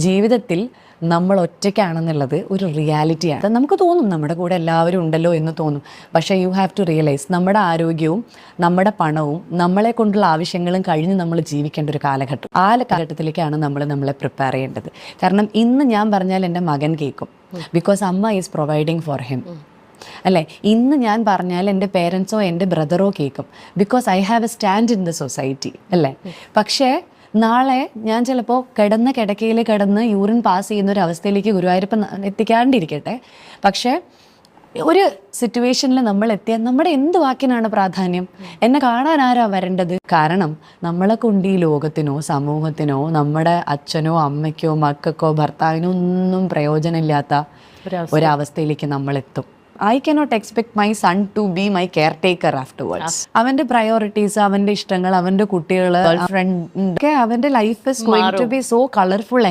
ജീവിതത്തിൽ നമ്മൾ ഒറ്റയ്ക്കാണെന്നുള്ളത് ഒരു റിയാലിറ്റിയാണ്. നമുക്ക് തോന്നും നമ്മുടെ കൂടെ എല്ലാവരും ഉണ്ടല്ലോ എന്ന് തോന്നും. പക്ഷേ യു ഹാവ് ടു റിയലൈസ് നമ്മുടെ ആരോഗ്യവും നമ്മുടെ പണവും നമ്മളെ കൊണ്ടുള്ള ആവശ്യങ്ങളും കഴിഞ്ഞ് നമ്മൾ ജീവിക്കേണ്ട ഒരു കാലഘട്ടം. ആ കാലഘട്ടത്തിലേക്കാണ് നമ്മളെ പ്രിപ്പയർ ചെയ്യേണ്ടത്. കാരണം ഇന്ന് ഞാൻ പറഞ്ഞാൽ എൻ്റെ മകൻ കേൾക്കും. ബിക്കോസ് അമ്മ ഈസ് പ്രൊവൈഡിങ് ഫോർ ഹിം. അല്ലേ, ഇന്ന് ഞാൻ പറഞ്ഞാൽ എൻ്റെ പേരൻസോ എൻ്റെ ബ്രദറോ കേൾക്കും. Because I have A stand in the society. അല്ലേ, പക്ഷേ നാളെ ഞാൻ ചിലപ്പോൾ കിടക്കയിൽ കിടന്ന് യൂറിൻ പാസ് ചെയ്യുന്ന ഒരു അവസ്ഥയിലേക്ക് ഗുരുവായൂരപ്പൻ എത്തിക്കാണ്ടിരിക്കട്ടെ. പക്ഷേ ഒരു സിറ്റുവേഷനിൽ നമ്മൾ എത്തിയാൽ നമ്മുടെ എന്ത് വാക്കിനാണ് പ്രാധാന്യം? എന്നെ കാണാൻ ആരാ വരേണ്ടത്? കാരണം നമ്മളെ കൊണ്ട് ഈ ലോകത്തിനോ സമൂഹത്തിനോ നമ്മുടെ അച്ഛനോ അമ്മയ്ക്കോ മക്കൾക്കോ ഭർത്താവിനോ ഒന്നും പ്രയോജനമില്ലാത്ത ഒരവസ്ഥയിലേക്ക് നമ്മൾ എത്തും. I cannot expect my son to be my caretaker afterwards. അവൻ്റെ പ്രയോറിറ്റീസ്, അവൻ്റെ ഇഷ്ടങ്ങൾ, അവൻ്റെ കുട്ടികൾ, ഫ്രണ്ട് ഒക്കെ അവൻ്റെ life is going to be so colourful.